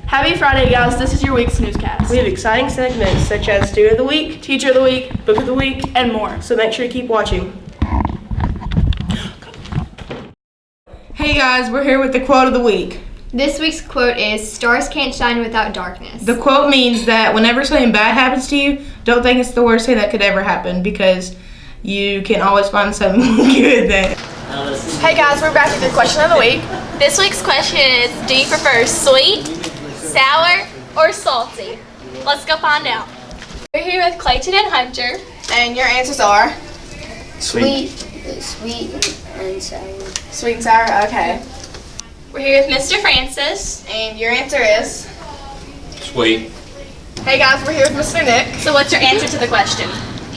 Happy Friday, guys. This is your week's newscast. We have exciting segments such as Student of the Week, Teacher of the Week, Book of the Week, and more. so make sure to keep watching. Hey guys, we're here with the quote of the week. This week's quote is, "Stars can't shine without darkness." The quote means that whenever something bad happens to you, don't think it's the worst thing that could ever happen, because you can always find something good there. Hey, guys. We're back with the question of the week. This week's question is, do you prefer sweet, sour, or salty? Let's go find out. We're here with Clayton and Hunter. And your answers are? Sweet and sour. Sweet and sour? Okay. We're here with Mr. Francis. And your answer is? Sweet. Hey, guys. We're here with Mr. Nick. So what's your answer to the question?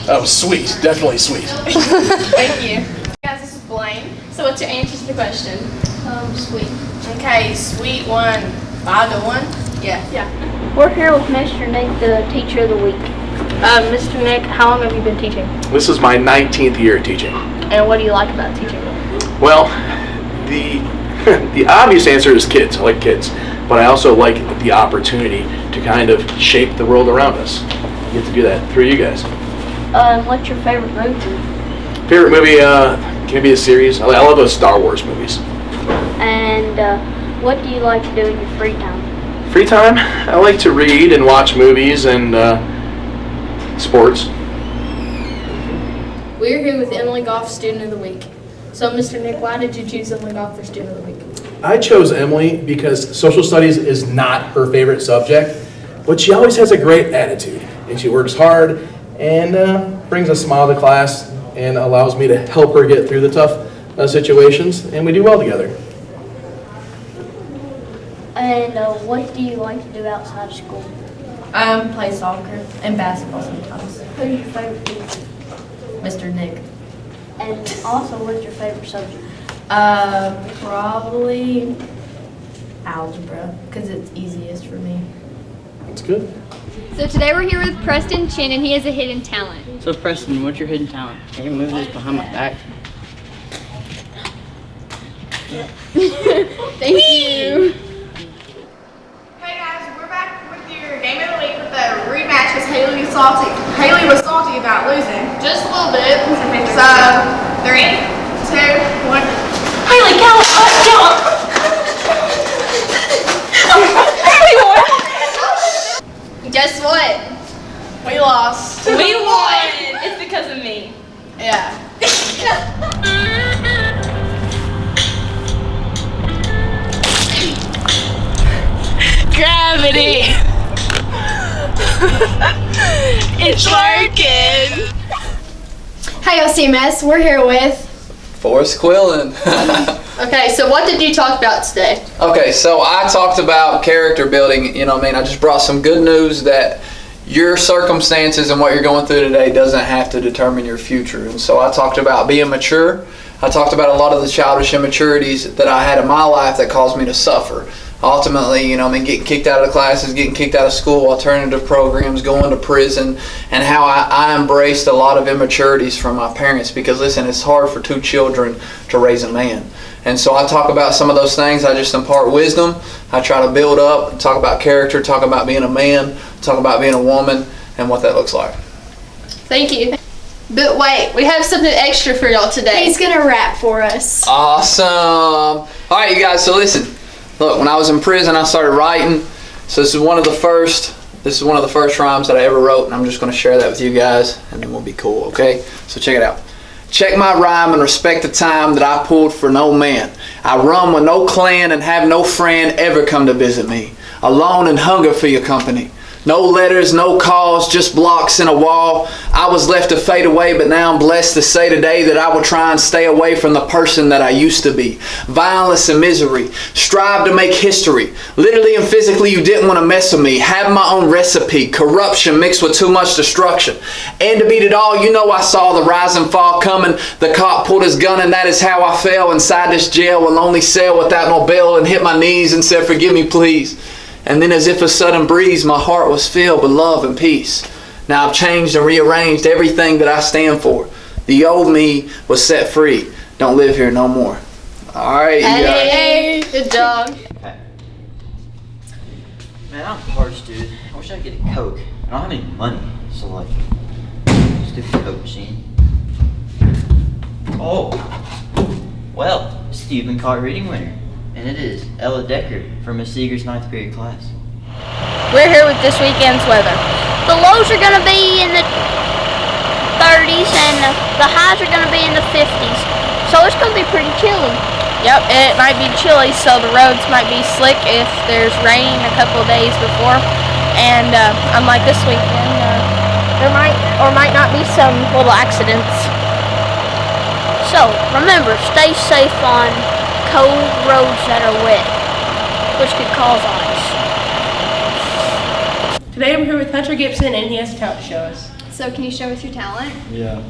Oh, sweet. Definitely sweet. Thank you. Guys, this is Blaine. So what's your answer to the question? Sweet. Okay, sweet one. 5-1? Yeah. We're here with Mr. Nick, the teacher of the week. Mr. Nick, how long have you been teaching? This is my 19th year teaching. And what do you like about teaching? Well, the obvious answer is kids. I like kids. But I also like the opportunity to kind of shape the world around us. You get to do that through you guys. What's your favorite movie? Favorite movie, can it be a series? I love those Star Wars movies. And what do you like to do in your free time? Free time, I like to read and watch movies and sports. We're here with Emily Goff, Student of the Week. So, Mr. Nick, why did you choose Emily Goff for Student of the Week? I chose Emily because social studies is not her favorite subject, but she always has a great attitude, and she works hard and brings a smile to class and allows me to help her get through the tough situations, and we do well together. And what do you like to do outside of school? Play soccer and basketball sometimes. Who's your favorite teacher? Mr. Nick. And also, what's your favorite subject? Probably algebra, because it's easiest for me. That's good. So today we're here with Preston Chin, and he has a hidden talent. So Preston, what's your hidden talent? Can you move this behind my back? Thank you. Hey, guys. We're back with your game of the week with the rematch because Haley was salty about losing. Just a little bit. So, 3, 2, 1. Haley, go! Guess what? We lost. We won! It's because of me. Yeah. Gravity! It's working! Hi, OCMS. We're here with... Forrest Quillen. Okay, so what did you talk about today? Okay, so I talked about character building, you know what I mean? I just brought some good news that your circumstances and what you're going through today doesn't have to determine your future. And so I talked about being mature. I talked about a lot of the childish immaturities that I had in my life that caused me to suffer. Ultimately, you know, I mean, getting kicked out of classes, getting kicked out of school, alternative programs, going to prison, and how I embraced a lot of immaturities from my parents, because listen, it's hard for 2 children to raise a man. And so I talk about some of those things. I just impart wisdom. I try to build up, talk about character, talk about being a man, talk about being a woman, and what that looks like. Thank you. But wait, we have something extra for y'all today. He's gonna rap for us. Awesome. All right, you guys, so listen. Look, when I was in prison, I started writing. So this is one of the first rhymes that I ever wrote, and I'm just going to share that with you guys, and then we'll be cool, okay? So check it out. Check my rhyme and respect the time that I pulled for no man. I run with no clan and have no friend ever come to visit me. Alone and hunger for your company. No letters, no calls, just blocks in a wall. I was left to fade away, but now I'm blessed to say today that I will try and stay away from the person that I used to be. Violence and misery. Strive to make history. Literally and physically, you didn't want to mess with me. Have my own recipe. Corruption mixed with too much destruction. And to beat it all, you know I saw the rise and fall coming. The cop pulled his gun, and that is how I fell inside this jail, a lonely cell without no bail, and hit my knees and said, "Forgive me, please." And then as if a sudden breeze, my heart was filled with love and peace. Now I've changed and rearranged everything that I stand for. The old me was set free. Don't live here no more. All right, you guys. Hey, good job. Man, I'm parched, dude. I wish I could get a Coke. I don't have any money, so like, stupid Coke machine. Oh, well, Stephen caught reading winner, and it is Ella Decker from Miss Seeger's 9th period class. We're here with this weekend's weather. The lows are going to be in the 30s and the highs are going to be in the 50s. So it's going to be pretty chilly. Yep, it might be chilly, so the roads might be slick if there's rain a couple of days before. And unlike this weekend, there might or might not be some little accidents. So remember, stay safe on cold roads that are wet, which could cause ice. Today I'm here with Hunter Gibson, and he has a talent to show us. So can you show us your talent? Yeah.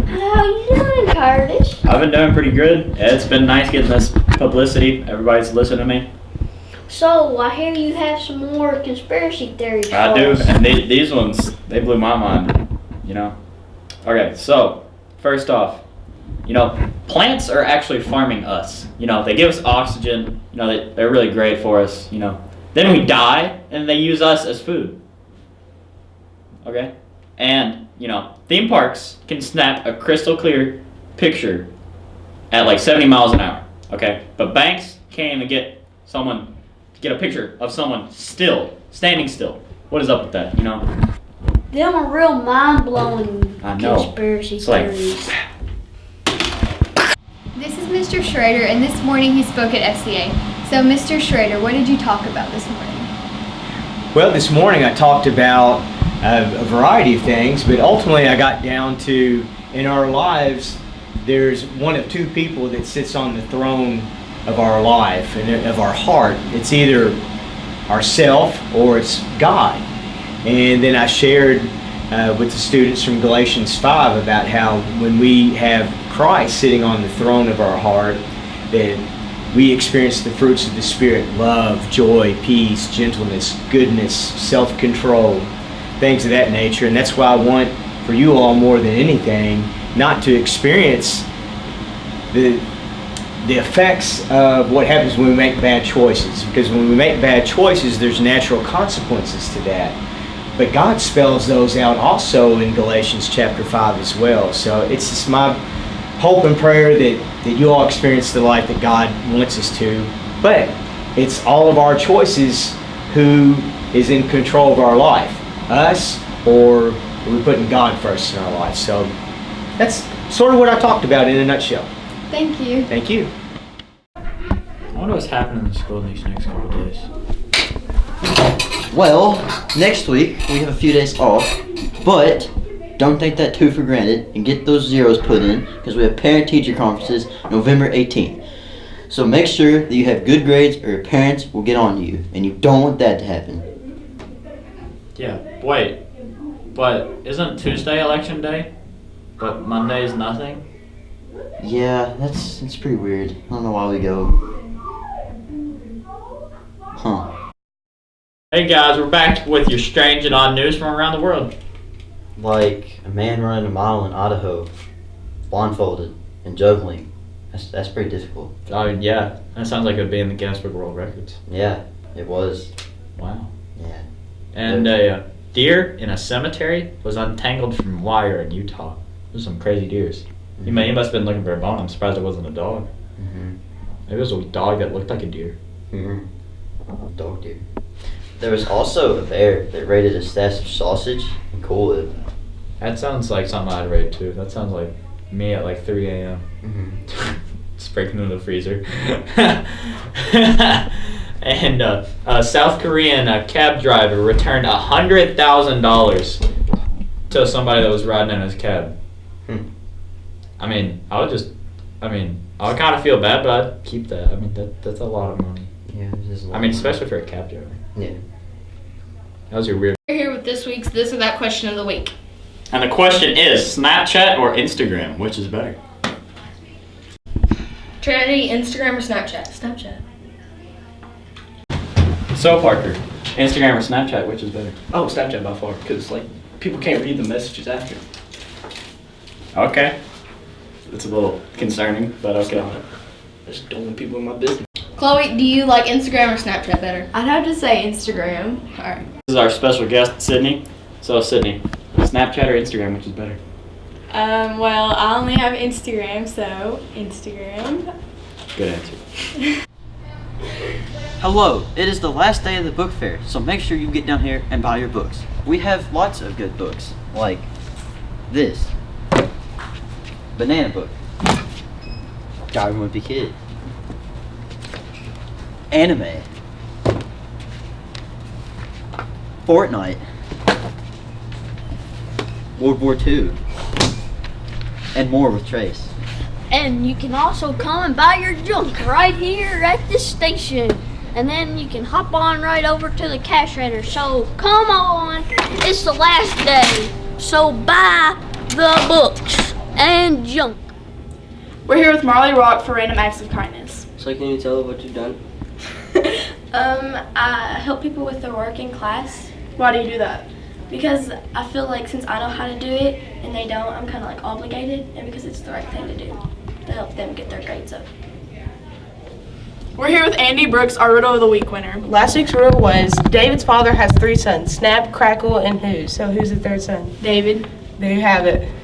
How you doing, Curtis? I've been doing pretty good. It's been nice getting this publicity. Everybody's listening to me. So I hear you have some more conspiracy theories. I for do, us. and these ones, they blew my mind, you know. Okay, so, first off, you know, plants are actually farming us. You know, they give us oxygen, you know, they're really great for us, you know. Then we die, and they use us as food. Okay? And, you know, theme parks can snap a crystal clear picture at like 70 miles an hour. Okay? But banks can't even get a picture of someone standing still. What is up with that, you know? Them are real mind-blowing I know. conspiracy It's like, theories. This is Mr. Schrader, and this morning he spoke at FCA. So, Mr. Schrader, what did you talk about this morning? Well, this morning I talked about a variety of things, but ultimately I got down to, in our lives, there's one of two people that sits on the throne of our life and of our heart. It's either ourself or it's God. And then I shared with the students from Galatians 5 about how when we have Christ sitting on the throne of our heart, that we experience the fruits of the Spirit: love, joy, peace, gentleness, goodness, self-control, things of that nature. And that's why I want for you all more than anything not to experience the effects of what happens when we make bad choices. Because when we make bad choices, there's natural consequences to that. But God spells those out also in Galatians chapter 5 as well. So it's just my hope and prayer that you all experience the life that God wants us to. But it's all of our choices who is in control of our life. Us, or are we putting God first in our life? So that's sort of what I talked about in a nutshell. Thank you. Thank you. I wonder what's happening in school these next couple of days. Well, next week we have a few days off, but don't take that too for granted and get those zeros put in, because we have parent-teacher conferences November 18th. So make sure that you have good grades or your parents will get on to you, and you don't want that to happen. Yeah, wait, but isn't Tuesday election day? But Monday is nothing? Yeah, it's pretty weird. I don't know why we go. Huh. Hey guys, we're back with your strange and odd news from around the world. Like a man running a mile in Idaho, blindfolded and juggling. That's pretty difficult. Oh yeah, that sounds like it would be in the Guinness Book of World Records. Yeah, it was. Wow. Yeah. And a deer in a cemetery was untangled from wire in Utah. Those are some crazy deers. He must have been looking for a bone. I'm surprised it wasn't a dog. Maybe it was a dog that looked like a deer. Dog deer. There was also a bear that raided a stash of sausage in Coolwood. That sounds like something I'd raid too. That sounds like me at like 3 a.m. Just breaking into the freezer. And a South Korean cab driver returned $100,000 to somebody that was riding in his cab. I mean, I would kind of feel bad, but I'd keep that. I mean, that's a lot of money. Yeah, it is a lot. I mean, especially for a cab driver. Yeah. That was your weird. We're here with this week's This or That question of the week. And the question is, Snapchat or Instagram, which is better? Trinity, Instagram or Snapchat? Snapchat. So Parker, Instagram or Snapchat, which is better? Oh, Snapchat by far, because like people can't read the messages after. Okay. it's a little concerning, but okay. Just don't want people in my business. Chloe, do you like Instagram or Snapchat better? I'd have to say Instagram. All right. This is our special guest, Sydney. So, Sydney, Snapchat or Instagram, which is better? Well, I only have Instagram, so Instagram. Good answer. Hello, it is the last day of the book fair, so make sure you get down here and buy your books. We have lots of good books, like this. Banana book. Darwin Wimpy Kid. Anime. Fortnite. World War II. And more with Trace. And you can also come and buy your junk right here at this station. And then you can hop on right over to the cash register. So come on, it's the last day. So buy the books and junk. We're here with Marley Rock for Random Acts of Kindness. So can you tell us what you've done? I help people with their work in class Why do you do that? because I feel like since I know how to do it and they don't, I'm kind of like obligated, and because it's the right thing to do to help them get their grades up. We're here with Andy Brooks, our Riddle of the Week winner. Last week's riddle was David's father has 3 sons, Snap, Crackle, and who? So who's the third son? David. There you have it.